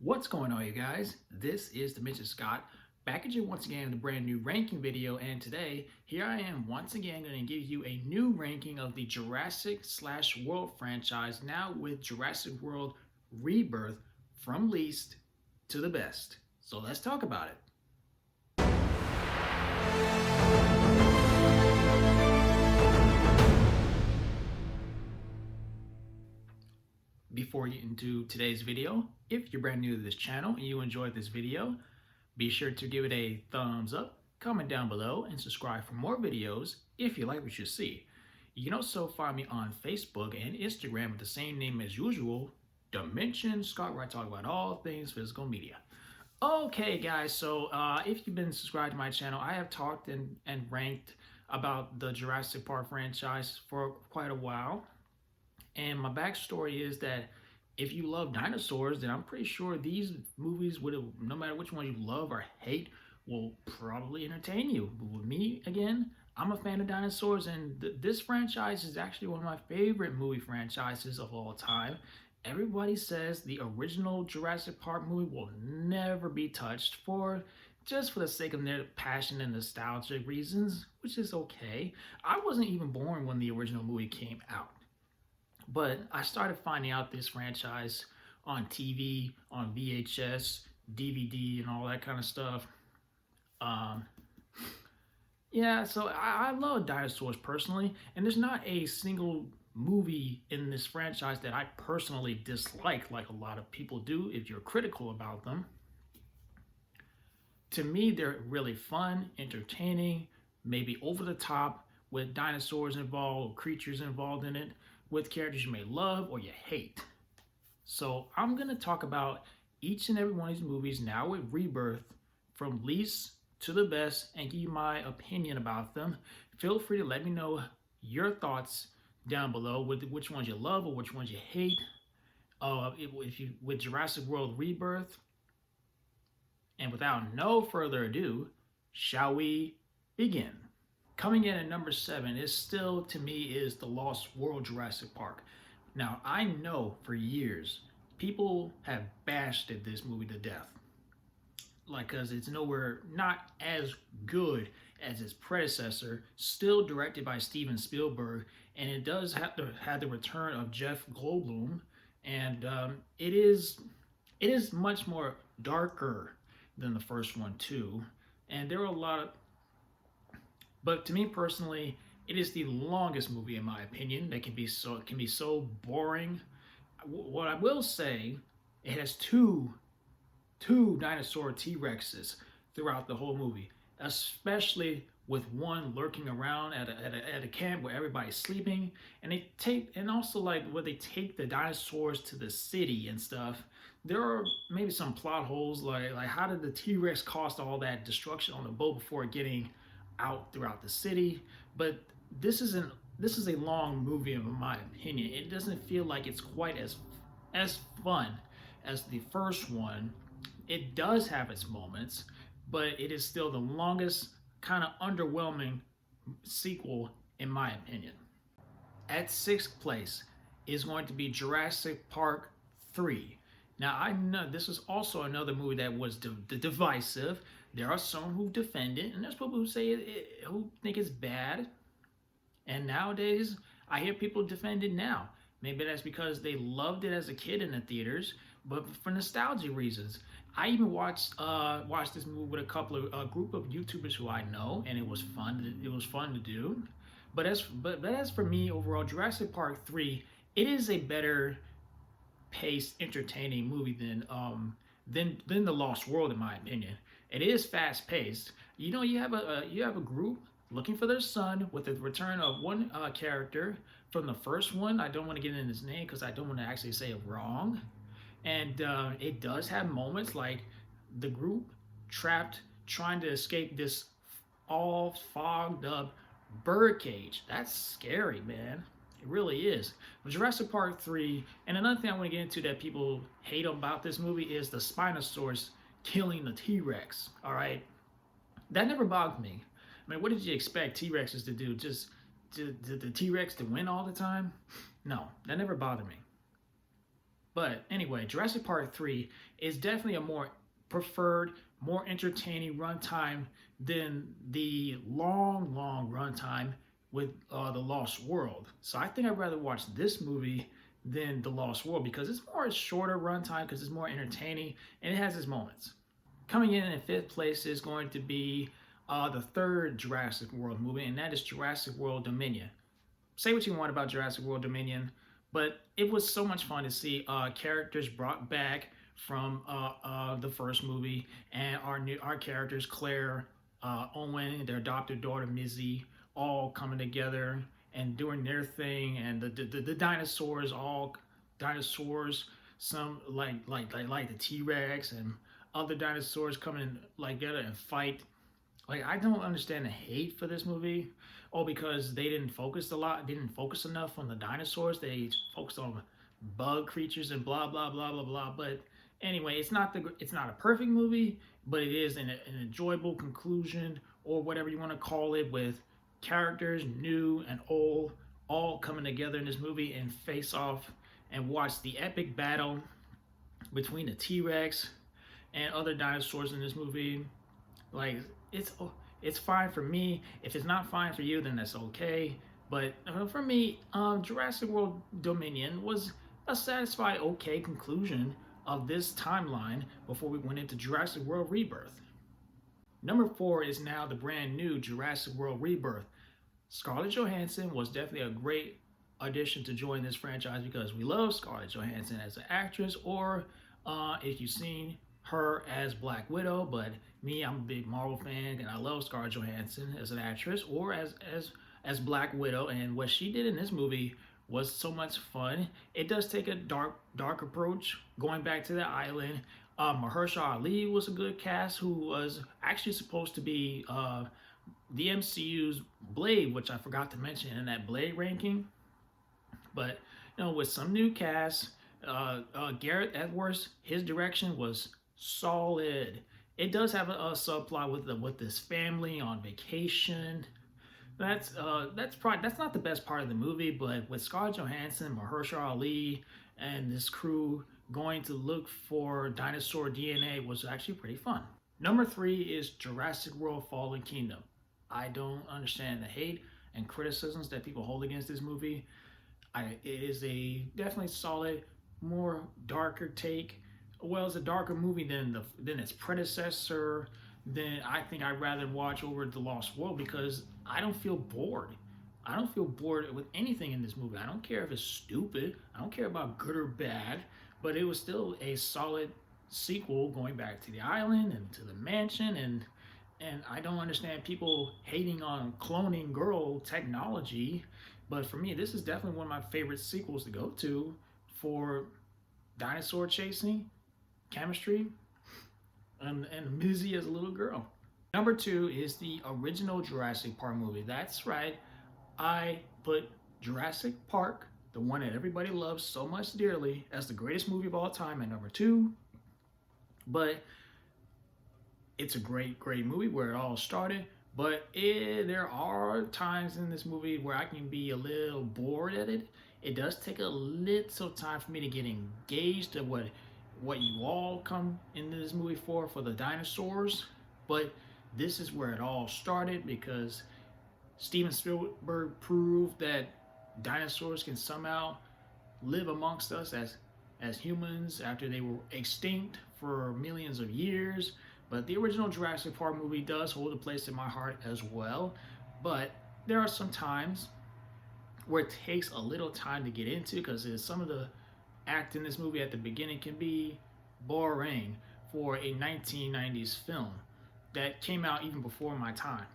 What's going on, you guys? This is Dimension Scott back at you once again with a brand new ranking video, and today here I am once again going to give you a new ranking of the Jurassic slash World franchise, now with Jurassic World Rebirth from least to the best. So let's talk about it. Before we get into today's video, if you're brand new to this channel and you enjoyed this video, be sure to give it a thumbs up, comment down below, and subscribe for more videos if you like what you see. You can also find me on Facebook and Instagram with the same name as usual, Dimension Scott, where I talk about all things physical media. Okay, guys, so if you've been subscribed to my channel, I have talked and ranked about the Jurassic Park franchise for quite a while. And my backstory is that if you love dinosaurs, then I'm pretty sure these movies would have, no matter which one you love or hate, will probably entertain you. But with me, again, I'm a fan of dinosaurs, and this franchise is actually one of my favorite movie franchises of all time. Everybody says the original Jurassic Park movie will never be touched just for the sake of their passion and nostalgic reasons, which is okay. I wasn't even born when the original movie came out. But I started finding out this franchise on TV, on VHS, DVD, and all that kind of stuff. Yeah, so I love dinosaurs personally, and there's not a single movie in this franchise that I personally dislike, like a lot of people do if you're critical about them. To me, they're really fun, entertaining, maybe over the top, with dinosaurs involved, or creatures involved in it, with characters you may love or you hate. So I'm going to talk about each and every one of these movies now with Rebirth from least to the best and give you my opinion about them. Feel free to let me know your thoughts down below with which ones you love or which ones you hate. With Jurassic World Rebirth. And without no further ado, shall we begin? Coming in at number 7 is still, to me, is The Lost World Jurassic Park. Now, I know for years, people have bashed at this movie to death. Because it's nowhere not as good as its predecessor, still directed by Steven Spielberg, and it does have the return of Jeff Goldblum, and it is much more darker than the first one too. And there are a lot of, but to me personally, it is the longest movie in my opinion. That can be so boring. What I will say, it has two dinosaur T-Rexes throughout the whole movie, especially with one lurking around at a camp where everybody's sleeping, and also like where they take the dinosaurs to the city and stuff. There are maybe some plot holes, like how did the T-Rex cause all that destruction on the boat before getting out throughout the city? But this is a long movie in my opinion. It doesn't feel like it's quite as fun as the first one. It does have its moments, but it is still the longest, kind of underwhelming sequel in my opinion. At 6th place is going to be Jurassic Park 3. Now, I know this is also another movie that was divisive. There are some who defend it, and there's people who say who think it's bad. And nowadays, I hear people defend it now. Maybe that's because they loved it as a kid in the theaters, but for nostalgia reasons. I even watched this movie with a group of YouTubers who I know, and it was fun. It was fun to do. But as for me overall, Jurassic Park 3, it is a better paced, entertaining movie than The Lost World, in my opinion. It is fast paced. You know, you have a group looking for their son with the return of one character from the first one. I don't want to get into his name because I don't want to actually say it wrong. And it does have moments like the group trapped trying to escape this all fogged up bird cage. That's scary, man. It really is. But Jurassic Park 3, and another thing I want to get into that people hate about this movie is the Spinosaurus killing the T-Rex. All right, that never bothered me. I mean, what did you expect T-Rexes to do? Just the T-Rex to win all the time? No, that never bothered me. But anyway, Jurassic Park 3 is definitely a more preferred, more entertaining runtime than the long runtime with The Lost World. So I think I'd rather watch this movie than The Lost World because it's more a shorter runtime because it's more entertaining and it has its moments. Coming in fifth place is going to be the third Jurassic World movie, and that is Jurassic World Dominion. Say what you want about Jurassic World Dominion, but it was so much fun to see characters brought back from the first movie, and our characters Claire, Owen, their adopted daughter Mizzy, all coming together and doing their thing, and the dinosaurs, all dinosaurs, some like the T-Rex and other dinosaurs coming like together and fight. Like I don't understand the hate for this movie. Oh, because they didn't focus enough on the dinosaurs. They focused on bug creatures and blah blah blah blah blah. But anyway, it's not a perfect movie, but it is an enjoyable conclusion or whatever you want to call it, with characters new and old all coming together in this movie and face off and watch the epic battle between the T-Rex and other dinosaurs in this movie. Like it's fine for me. If it's not fine for you, then that's okay. But for me, Jurassic World Dominion was a satisfied, okay conclusion of this timeline before we went into Jurassic World Rebirth. Number 4 is now the brand new Jurassic World Rebirth. Scarlett Johansson was definitely a great addition to join this franchise because we love Scarlett Johansson as an actress, or if you've seen her as Black Widow. But me, I'm a big Marvel fan and I love Scarlett Johansson as an actress or as Black Widow, and what she did in this movie was so much fun. It does take a dark approach going back to the island. Mahershala Ali was a good cast, who was actually supposed to be the MCU's Blade, which I forgot to mention in that Blade ranking. But with some new cast, Gareth Edwards, his direction was solid. It does have a subplot with this family on vacation. That's not the best part of the movie, but with Scarlett Johansson, Mahershala Ali, and this crew going to look for dinosaur DNA was actually pretty fun. Number 3 is Jurassic World Fallen Kingdom. I don't understand the hate and criticisms that people hold against this movie. It is a definitely solid, more darker take. Well, it's a darker movie than its predecessor. Then I think I'd rather watch over The Lost World because I don't feel bored. I don't feel bored with anything in this movie. I don't care if it's stupid. I don't care about good or bad, but it was still a solid sequel going back to the island and to the mansion, and I don't understand people hating on cloning girl technology. But for me, this is definitely one of my favorite sequels to go to for dinosaur chasing, chemistry, and Mizzy as a little girl. Number 2 is the original Jurassic Park movie. That's right, I put Jurassic Park, the one that everybody loves so much dearly, as the greatest movie of all time at number 2. But it's a great movie where it all started. But there are times in this movie where I can be a little bored at it. It does take a little time for me to get engaged at what you all come into this movie for the dinosaurs. But this is where it all started because Steven Spielberg proved that dinosaurs can somehow live amongst us as humans after they were extinct for millions of years. But the original Jurassic Park movie does hold a place in my heart as well. But there are some times where it takes a little time to get into because some of the act in this movie at the beginning can be boring for a 1990s film that came out even before my time.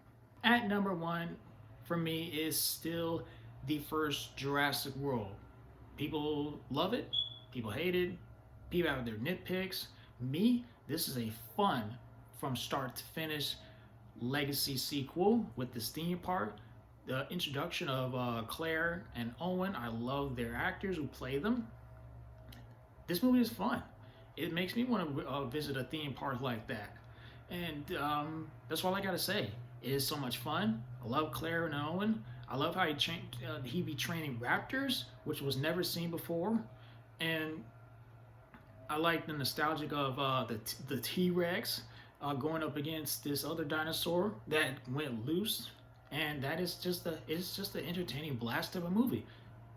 At number 1 for me is still the first Jurassic World. People love it, people hate it, people have their nitpicks. Me, this is a fun, from start to finish, legacy sequel with this theme park. The introduction of Claire and Owen, I love their actors who play them. This movie is fun. It makes me want to visit a theme park like that. And that's all I gotta say. It is so much fun. I love Claire and Owen. I love how he be training raptors, which was never seen before. And I like the nostalgic of the T-Rex going up against this other dinosaur that went loose, and that is just it's just an entertaining blast of a movie.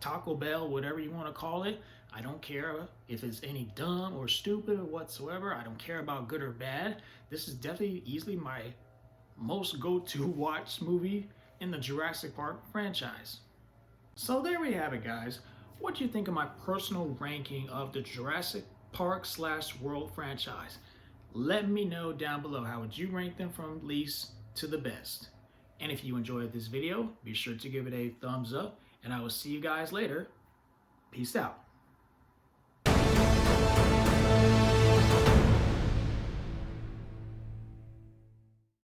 Taco Bell, whatever you want to call it, I don't care if it's any dumb or stupid or whatsoever. I don't care about good or bad. This is definitely easily my most go-to watch movie in the Jurassic Park franchise. So there we have it, guys. What do you think of my personal ranking of the Jurassic Park / World franchise? Let me know down below. How would you rank them from least to the best? And if you enjoyed this video, be sure to give it a thumbs up, and I will see you guys later. Peace out.